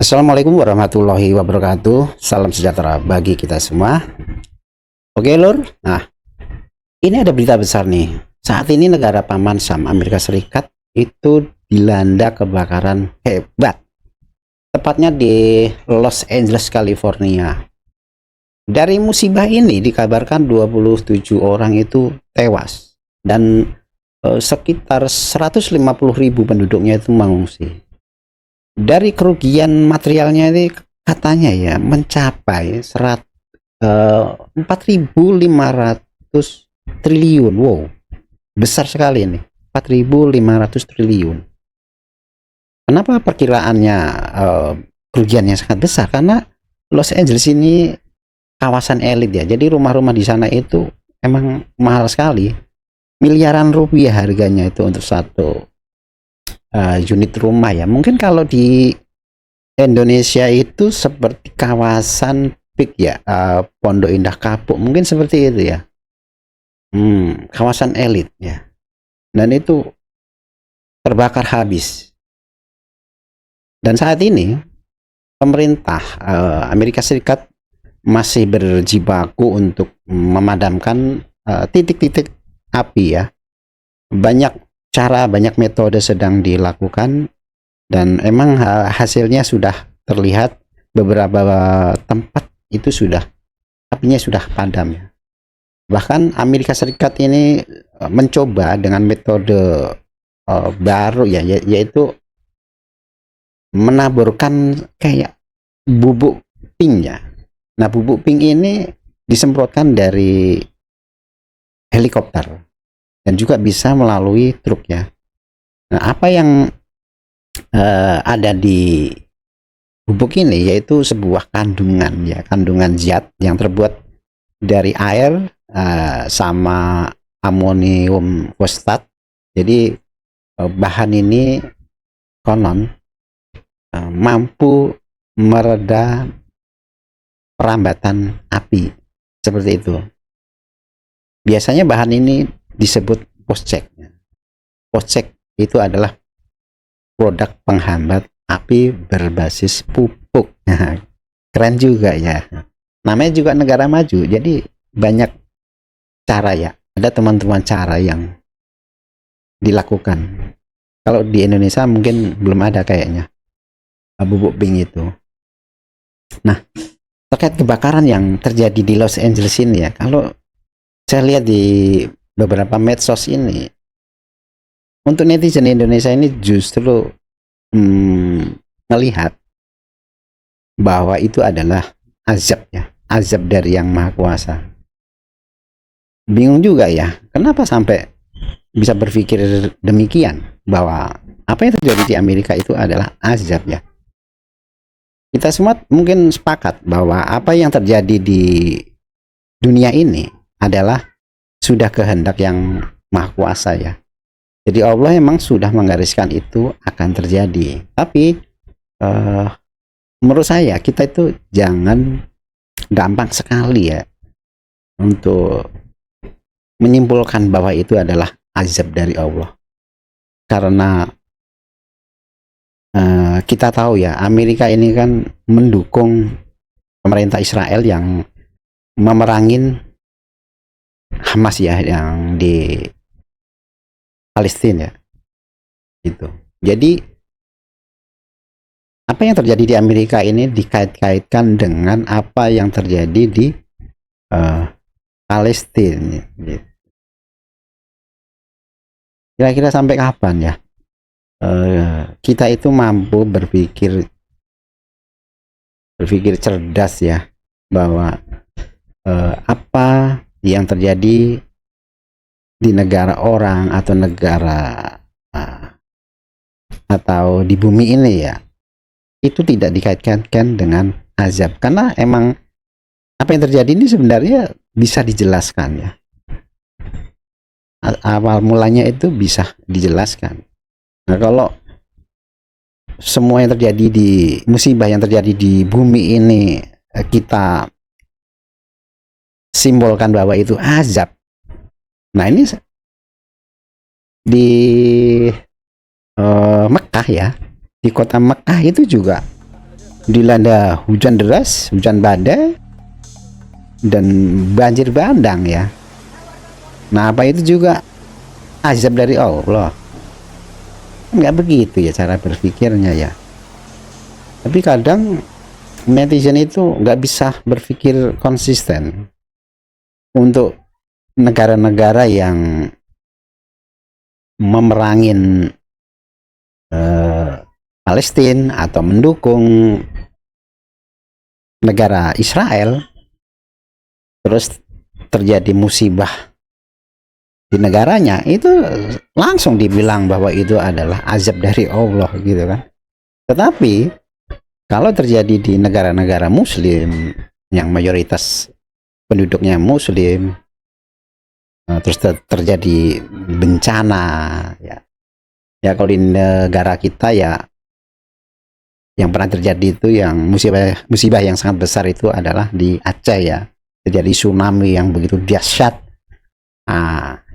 Assalamualaikum warahmatullahi wabarakatuh. Salam sejahtera bagi kita semua. Oke, Lur. Nah, ini ada berita besar nih. Saat ini negara Paman Sam Amerika Serikat itu dilanda kebakaran hebat. Tepatnya di Los Angeles, California. Dari musibah ini dikabarkan 27 orang itu tewas dan sekitar 150.000 penduduknya itu mengungsi. Dari kerugian materialnya ini katanya ya mencapai 4.500 triliun. Wow, besar sekali ini, 4.500 triliun. Kenapa perkiraannya kerugiannya sangat besar? Karena Los Angeles ini kawasan elit ya, jadi rumah-rumah di sana itu emang mahal sekali, miliaran rupiah harganya itu untuk satu unit rumah ya. Mungkin kalau di Indonesia itu seperti kawasan PIK ya, Pondok Indah Kapuk, mungkin seperti itu ya. Kawasan elit ya. Dan itu terbakar habis. Dan saat ini pemerintah Amerika Serikat masih berjibaku untuk memadamkan titik-titik api ya. Banyak cara, banyak metode sedang dilakukan dan emang hasilnya sudah terlihat. Beberapa tempat itu sudah apinya sudah padam ya. Bahkan Amerika Serikat ini mencoba dengan metode baru ya, yaitu menaburkan kayak bubuk pink ya. Nah, bubuk pink ini disemprotkan dari helikopter dan juga bisa melalui truk ya. Nah, apa yang ada di bubuk ini yaitu sebuah kandungan ya, kandungan zat yang terbuat dari air sama amonium fosfat. Jadi bahan ini konon mampu mereda perambatan api seperti itu. Biasanya bahan ini disebut poscek. Poscek itu adalah produk penghambat api berbasis pupuk. Keren juga ya. Namanya juga negara maju, jadi banyak cara ya. Ada teman-teman cara yang dilakukan. Kalau di Indonesia mungkin belum ada kayaknya bubuk pink itu. Nah, terkait kebakaran yang terjadi di Los Angeles ini ya, kalau saya lihat di beberapa medsos ini, untuk netizen Indonesia ini justru melihat bahwa itu adalah azab ya, azab dari Yang Maha Kuasa. Bingung juga ya, kenapa sampai bisa berpikir demikian, bahwa apa yang terjadi di Amerika itu adalah azab ya. Kita semua mungkin sepakat bahwa apa yang terjadi di dunia ini adalah sudah kehendak Yang Maha Kuasa ya. Jadi Allah emang sudah menggariskan itu akan terjadi. Tapi menurut saya kita itu jangan gampang sekali ya untuk menyimpulkan bahwa itu adalah azab dari Allah. Karena kita tahu ya, Amerika ini kan mendukung pemerintah Israel yang memerangin Hamas ya, yang di Palestina ya. Gitu. Jadi apa yang terjadi di Amerika ini dikait-kaitkan dengan apa yang terjadi di Palestina. Gitu. Kira-kira sampai kapan ya kita itu mampu berpikir cerdas ya, bahwa apa yang terjadi di negara orang atau negara atau di bumi ini ya, itu tidak dikaitkan dengan azab, karena emang apa yang terjadi ini sebenarnya bisa dijelaskan ya. Awal mulanya itu bisa dijelaskan. Nah, kalau semua yang terjadi di musibah yang terjadi di bumi ini kita simbolkan bahwa itu azab. Nah, ini di Mekah ya, di kota Mekah itu juga dilanda hujan deras, hujan badai, dan banjir bandang ya. Nah, apa itu juga azab dari Allah? Nggak begitu ya cara berpikirnya ya. Tapi kadang netizen itu nggak bisa berpikir konsisten. Untuk negara-negara yang memerangin Palestina atau mendukung negara Israel, terus terjadi musibah di negaranya, itu langsung dibilang bahwa itu adalah azab dari Allah gitu kan. Tetapi kalau terjadi di negara-negara muslim yang mayoritas penduduknya muslim, terus terjadi bencana ya kalau di negara kita ya yang pernah terjadi itu yang musibah yang sangat besar itu adalah di Aceh ya, terjadi tsunami yang begitu dahsyat.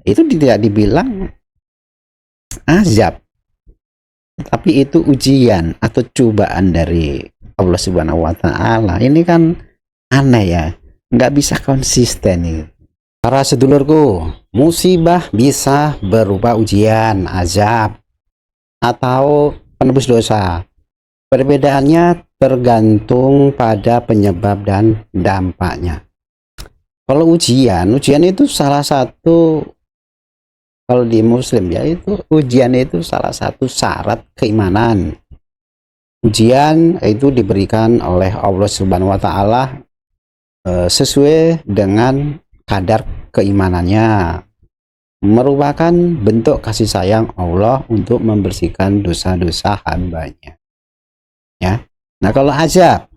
Itu tidak dibilang azab, tapi itu ujian atau cobaan dari Allah Subhanahu wa Ta'ala. Ini kan aneh ya, nggak bisa konsisten nih. Para sedulurku, musibah bisa berupa ujian, azab, atau penebus dosa. Perbedaannya tergantung pada penyebab dan dampaknya. Kalau ujian itu salah satu, kalau di muslim ya, itu ujian itu salah satu syarat keimanan. Ujian itu diberikan oleh Allah Subhanahu wa Ta'ala sesuai dengan kadar keimanannya, merupakan bentuk kasih sayang Allah untuk membersihkan dosa-dosa hambanya ya. Nah, kalau azab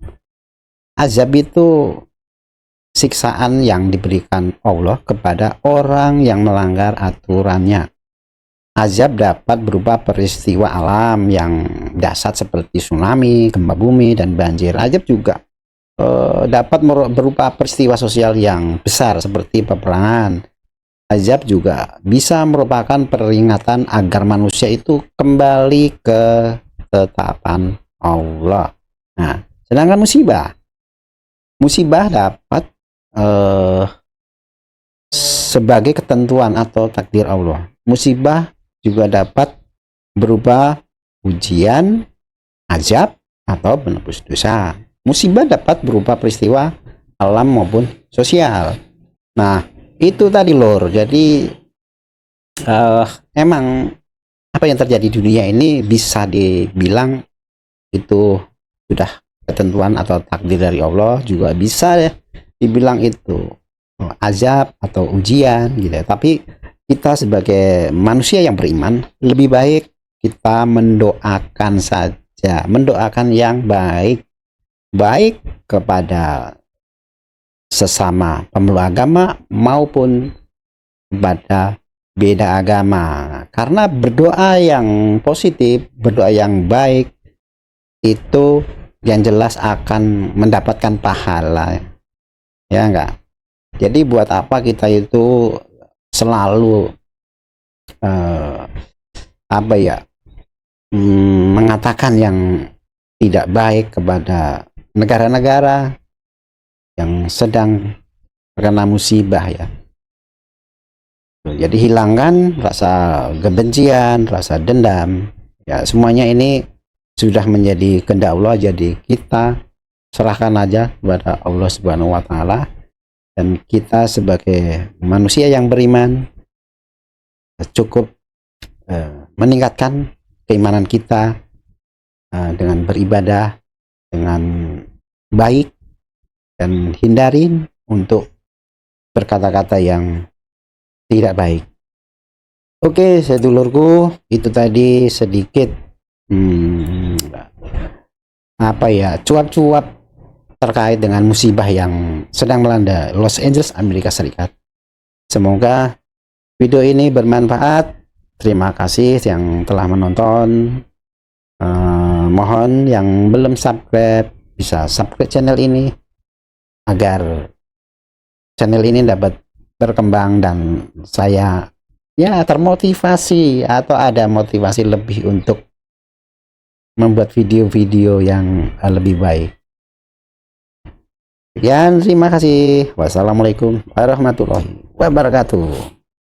itu siksaan yang diberikan Allah kepada orang yang melanggar aturannya. Azab dapat berupa peristiwa alam yang dahsyat seperti tsunami, gempa bumi, dan banjir. Azab juga dapat berupa peristiwa sosial yang besar seperti peperangan. Azab juga bisa merupakan peringatan agar manusia itu kembali ke ketetapan Allah. Nah, sedangkan musibah dapat sebagai ketentuan atau takdir Allah. Musibah juga dapat berupa ujian, azab, atau penebus dosa. Musibah dapat berupa peristiwa alam maupun sosial. Nah, itu tadi lor. Jadi emang apa yang terjadi di dunia ini bisa dibilang itu sudah ketentuan atau takdir dari Allah, juga bisa ya dibilang itu azab atau ujian gitu ya. Tapi kita sebagai manusia yang beriman, lebih baik kita mendoakan saja, mendoakan yang baik kepada sesama pemeluk agama maupun kepada beda agama. Karena berdoa yang positif, berdoa yang baik itu yang jelas akan mendapatkan pahala ya enggak. Jadi buat apa kita itu selalu mengatakan yang tidak baik kepada negara-negara yang sedang terkena musibah ya. Jadi hilangkan rasa kebencian, rasa dendam ya, semuanya ini sudah menjadi kehendak Allah. Jadi kita serahkan aja kepada Allah Subhanahu wa Ta'ala, dan kita sebagai manusia yang beriman cukup meningkatkan keimanan kita dengan beribadah dengan baik dan hindarin untuk berkata-kata yang tidak baik. Oke, sedulurku, itu tadi sedikit cuap-cuap terkait dengan musibah yang sedang melanda Los Angeles, Amerika Serikat. Semoga video ini bermanfaat. Terima kasih yang telah menonton. Mohon yang belum subscribe bisa subscribe channel ini agar channel ini dapat berkembang dan saya ya termotivasi atau ada motivasi lebih untuk membuat video-video yang lebih baik. Sekian, terima kasih. Wassalamualaikum warahmatullahi wabarakatuh.